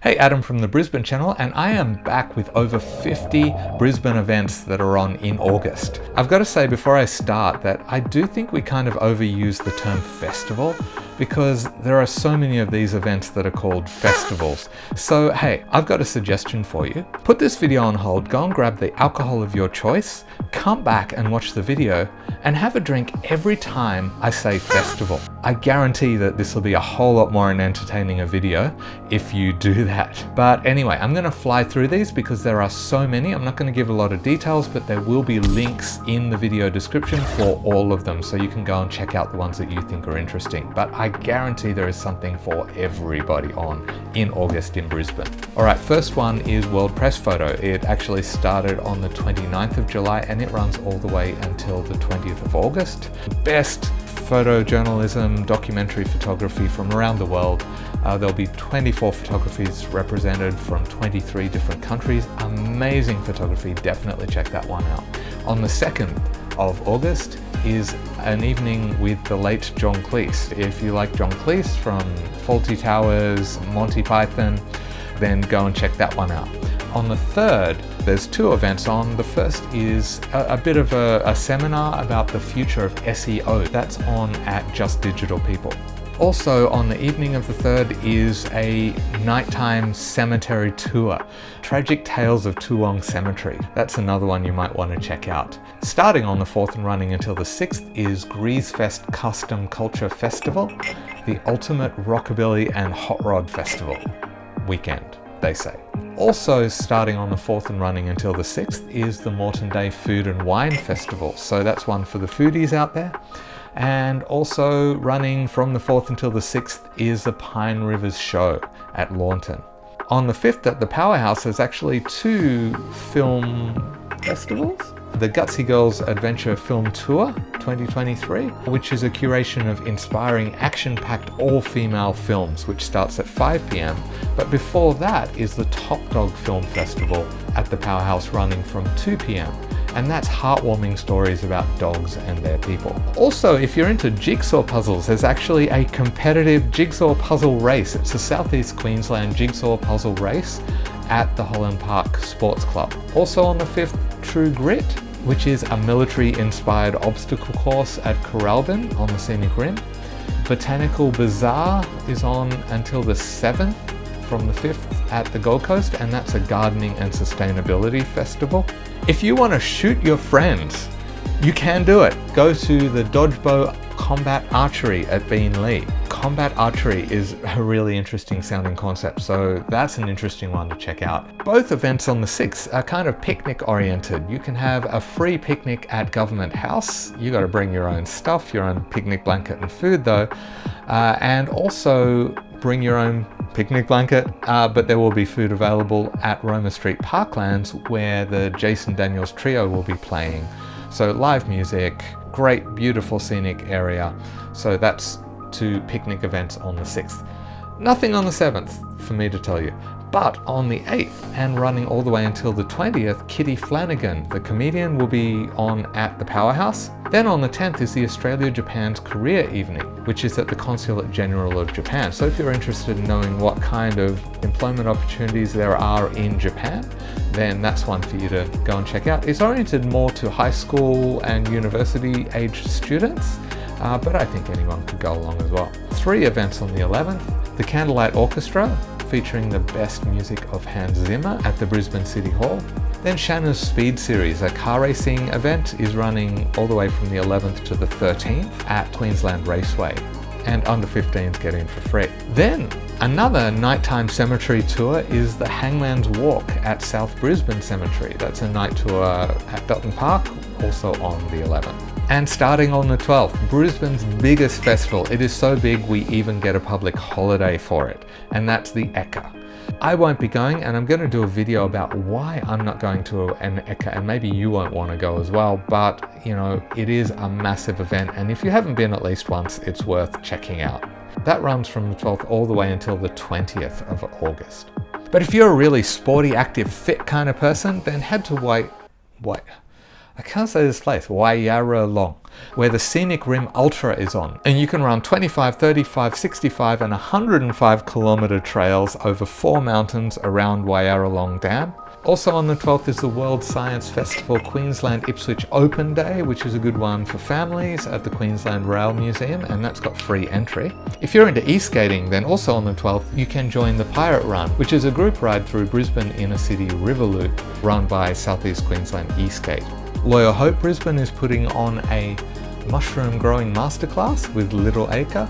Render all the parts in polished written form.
Hey, Adam from the Brisbane channel, and I am back with over 50 Brisbane events that are on in August. I've got to say before I start that I do think we kind of overuse the term festival because there are so many of these events that are called festivals. So hey, I've got a suggestion for you. Put this video on hold, go and grab the alcohol of your choice, come back and watch the video, and have a drink every time I say festival. I guarantee that this will be a whole lot more an entertaining a video if you do that. But anyway, I'm gonna fly through these because there are so many. I'm not gonna give a lot of details, but there will be links in the video description for all of them, so you can go and check out the ones that you think are interesting. But I guarantee there is something for everybody on in August in Brisbane. All right, first one is World Press Photo. It actually started on the 29th of July and it runs all the way until the 20th of August. Best photojournalism, documentary photography from around the world. There'll be 24 photographies represented from 23 different countries. Amazing photography, definitely check that one out. On the 2nd of August is an evening with the late John Cleese. If you like John Cleese from Fawlty Towers, Monty Python, then go and check that one out. On the 3rd, there's two events on. The first is a bit of a seminar about the future of SEO. That's on at Just Digital People. Also on the evening of the 3rd is a nighttime cemetery tour. Tragic Tales of Toowong Cemetery. That's another one you might want to check out. Starting on the 4th and running until the 6th is Greasefest Custom Culture Festival, the ultimate rockabilly and hot rod festival weekend, they say. Also starting on the 4th and running until the 6th is the Moreton Day Food and Wine Festival. So that's one for the foodies out there. And also running from the 4th until the 6th is the Pine Rivers Show at Launton. On the 5th at the Powerhouse, there's actually two film festivals. The Gutsy Girls Adventure Film Tour 2023, which is a curation of inspiring action-packed all-female films, which starts at 5 p.m. But before that is the Top Dog Film Festival at the Powerhouse running from 2 p.m. And that's heartwarming stories about dogs and their people. Also, if you're into jigsaw puzzles, there's actually a competitive jigsaw puzzle race. It's a Southeast Queensland jigsaw puzzle race at the Holland Park Sports Club. Also on the 5th, True Grit, which is a military-inspired obstacle course at Coralbin on the Scenic Rim. Botanical Bazaar is on until the 7th from the 5th at the Gold Coast, and that's a gardening and sustainability festival. If you want to shoot your friends, you can do it. Go to the Dodgebow Combat Archery at Beenleigh. Combat archery is a really interesting sounding concept, so that's an interesting one to check out. Both events on the 6th are kind of picnic oriented. You can have a free picnic at Government House. You got to bring your own stuff, your own picnic blanket and food though, and also bring your own picnic blanket, but there will be food available at Roma Street Parklands where the Jason Daniels Trio will be playing. So live music, great beautiful scenic area. So that's two picnic events on the 6th. Nothing on the 7th for me to tell you. But on the 8th and running all the way until the 20th, Kitty Flanagan, the comedian, will be on at the Powerhouse. Then on the 10th is the Australia-Japan's Career Evening, which is at the Consulate General of Japan. So if you're interested in knowing what kind of employment opportunities there are in Japan, then that's one for you to go and check out. It's oriented more to high school and university aged students, but I think anyone could go along as well. 3 events on the 11th, the Candlelight Orchestra, featuring the best music of Hans Zimmer at the Brisbane City Hall. Then Shanna's Speed Series, a car racing event, is running all the way from the 11th to the 13th at Queensland Raceway, and under 15s get in for free. Then another nighttime cemetery tour is the Hangman's Walk at South Brisbane Cemetery. That's a night tour at Dutton Park, also on the 11th. And starting on the 12th, Brisbane's biggest festival. It is so big we even get a public holiday for it, and that's the Ekka. I won't be going, and I'm going to do a video about why I'm not going to an Ekka, and maybe you won't want to go as well, but you know, it is a massive event, and if you haven't been at least once, it's worth checking out. That runs from the 12th all the way until the 20th of August. But if you're a really sporty, active, fit kind of person, then head to I can't say this place, Waiyaralong, where the Scenic Rim Ultra is on. And you can run 25, 35, 65 and 105 kilometer trails over 4 mountains around Waiyaralong Dam. Also on the 12th is the World Science Festival Queensland Ipswich Open Day, which is a good one for families at the Queensland Rail Museum, and that's got free entry. If you're into e-skating, then also on the 12th you can join the Pirate Run, which is a group ride through Brisbane Inner City River Loop run by Southeast Queensland e-skate. Loyal Hope Brisbane is putting on a mushroom growing masterclass with Little Acre.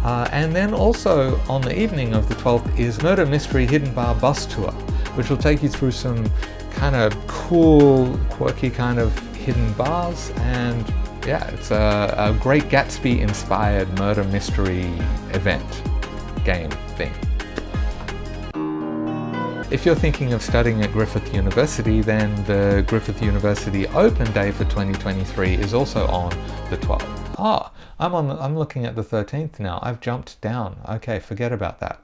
And then also on the evening of the 12th is Murder Mystery Hidden Bar Bus Tour, which will take you through some kind of cool, quirky kind of hidden bars. And yeah, it's a great Gatsby-inspired murder mystery event, game thing. If you're thinking of studying at Griffith University, then the Griffith University Open Day for 2023 is also on the 12th. Oh, I'm looking at the 13th now. I've jumped down. Okay, forget about that.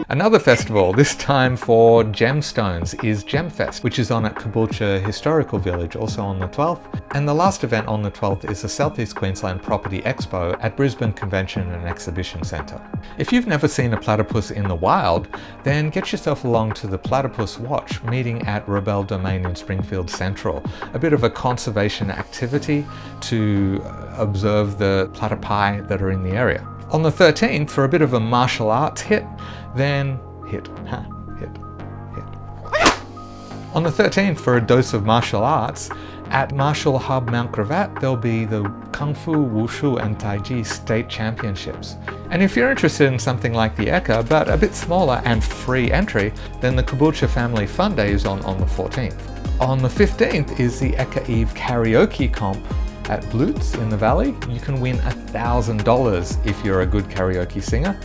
Another festival, this time for gemstones, is Gemfest, which is on at Caboolture Historical Village, also on the 12th. And the last event on the 12th is the Southeast Queensland Property Expo at Brisbane Convention and Exhibition Centre. If you've never seen a platypus in the wild, then get yourself along to the Platypus Watch meeting at Rebel Domain in Springfield Central. A bit of a conservation activity to observe the platypi that are in the area. On the 13th, for a bit of a martial arts hit. On the 13th, for a dose of martial arts, at Martial Hub Mount Gravatt, there'll be the Kung Fu, Wushu and Tai Chi State Championships. And if you're interested in something like the Eka, but a bit smaller and free entry, then the Caboolture Family Fun Day is on the 14th. On the 15th is the Eka Eve Karaoke Comp at Blutz in the Valley. You can win $1,000 if you're a good karaoke singer.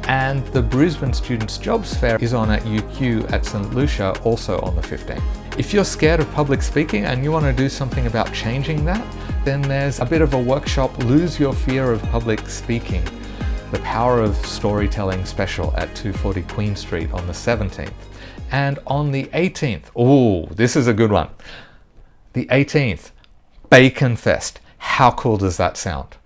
And the Brisbane Students' Jobs Fair is on at UQ at St Lucia, also on the 15th. If you're scared of public speaking and you want to do something about changing that, then there's a bit of a workshop, Lose Your Fear of Public Speaking, the Power of Storytelling special at 240 Queen Street on the 17th. And on the 18th, oh, this is a good one. The 18th, Bacon Fest. How cool does that sound?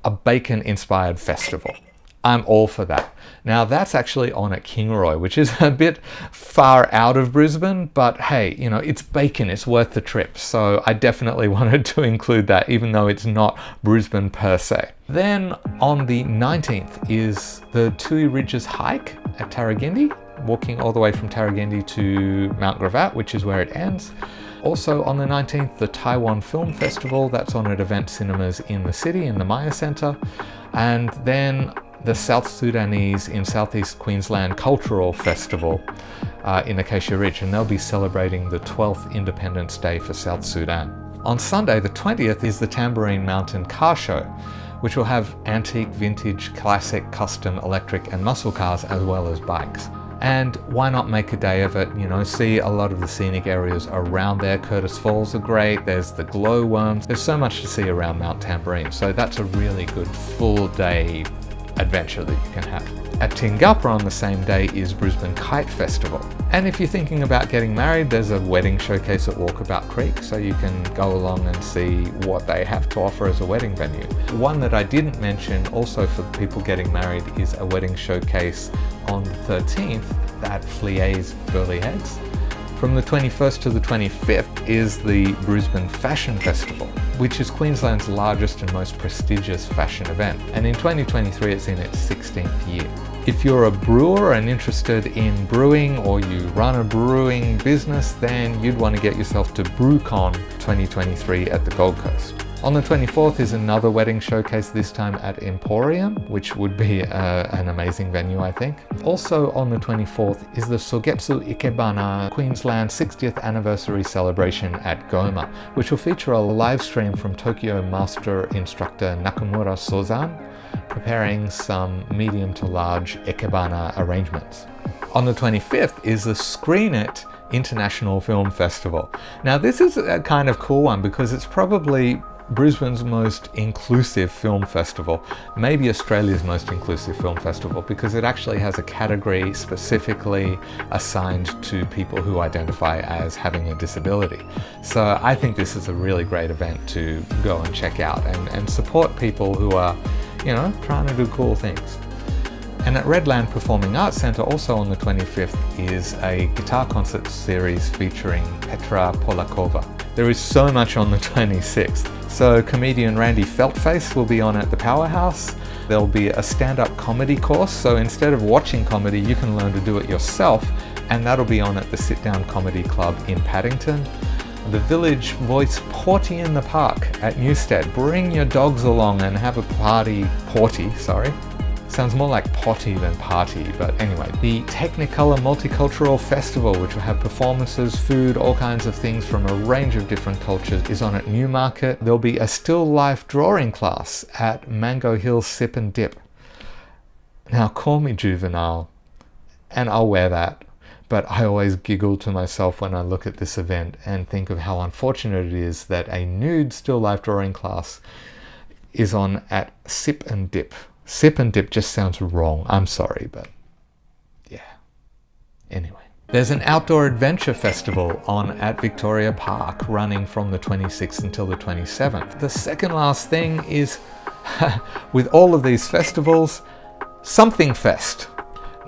A bacon-inspired festival. I'm all for that. Now that's actually on at Kingaroy, which is a bit far out of Brisbane, but hey, you know, it's bacon, it's worth the trip. So I definitely wanted to include that, even though it's not Brisbane per se. Then on the 19th is the Tui Ridges hike at Tarragindi, walking all the way from Tarragindi to Mount Gravatt, which is where it ends. Also on the 19th, the Taiwan Film Festival, that's on at Event Cinemas in the city, in the Maya Centre. And then the South Sudanese in Southeast Queensland Cultural Festival in Acacia Ridge, and they'll be celebrating the 12th Independence Day for South Sudan. On Sunday, the 20th, is the Tambourine Mountain Car Show, which will have antique, vintage, classic, custom, electric and muscle cars, as well as bikes. And why not make a day of it, you know, see a lot of the scenic areas around there. Curtis Falls are great, there's the glowworms, there's so much to see around Mount Tambourine, so that's a really good full day adventure that you can have. At Tingapa on the same day is Brisbane Kite Festival. And if you're thinking about getting married, there's a wedding showcase at Walkabout Creek, so you can go along and see what they have to offer as a wedding venue. One that I didn't mention also for people getting married is a wedding showcase on the 13th at Flie's Burleigh Heads. From the 21st to the 25th is the Brisbane Fashion Festival, which is Queensland's largest and most prestigious fashion event. And in 2023, it's in its 16th year. If you're a brewer and interested in brewing, or you run a brewing business, then you'd want to get yourself to BrewCon 2023 at the Gold Coast. On the 24th is another wedding showcase, this time at Emporium, which would be an amazing venue, I think. Also on the 24th is the Sogetsu Ikebana Queensland 60th Anniversary Celebration at Goma, which will feature a live stream from Tokyo Master Instructor Nakamura Sozan, preparing some medium to large Ikebana arrangements. On the 25th is the Screen It International Film Festival. Now this is a kind of cool one because it's probably Brisbane's most inclusive film festival, maybe Australia's most inclusive film festival, because it actually has a category specifically assigned to people who identify as having a disability. So I think this is a really great event to go and check out and support people who are, you know, trying to do cool things. And at Redland Performing Arts Centre, also on the 25th, is a guitar concert series featuring Petra Polakova. There is so much on the 26th. So comedian Randy Feltface will be on at the Powerhouse. There'll be a stand-up comedy course, so instead of watching comedy, you can learn to do it yourself, and that'll be on at the Sit Down Comedy Club in Paddington. The Village Voice Porty in the Park at Newstead. Bring your dogs along and have a porty. Sounds more like potty than party, but anyway. The Technicolor Multicultural Festival, which will have performances, food, all kinds of things from a range of different cultures, is on at Newmarket. There'll be a still life drawing class at Mango Hill Sip and Dip. Now, call me juvenile, and I'll wear that, but I always giggle to myself when I look at this event and think of how unfortunate it is that a nude still life drawing class is on at Sip and Dip. Sip and Dip just sounds wrong. I'm sorry, but yeah. Anyway. There's an outdoor adventure festival on at Victoria Park running from the 26th until the 27th. The second last thing is, with all of these festivals, Something Fest.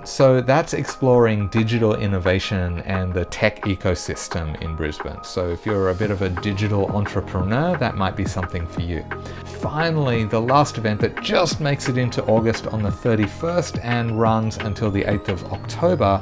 So that's exploring digital innovation and the tech ecosystem in Brisbane. So if you're a bit of a digital entrepreneur, that might be something for you. Finally, the last event that just makes it into August on the 31st and runs until the 8th of October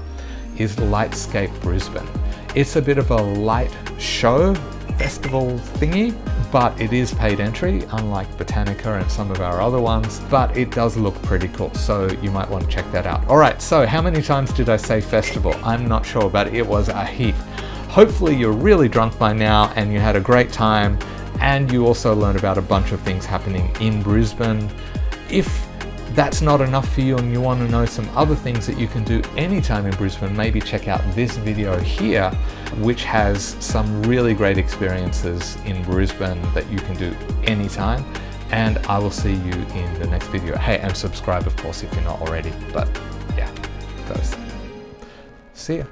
is Lightscape Brisbane. It's a bit of a light show festival thingy, but it is paid entry, unlike Botanica and some of our other ones, but it does look pretty cool, so you might want to check that out. All right, so how many times did I say festival? I'm not sure, but it was a heap. Hopefully you're really drunk by now and you had a great time, and you also learned about a bunch of things happening in Brisbane. If that's not enough for you and you want to know some other things that you can do anytime in Brisbane, maybe check out this video here, which has some really great experiences in Brisbane that you can do anytime. And I will see you in the next video. Hey, and subscribe, of course, if you're not already. But yeah, gotta say that. See ya.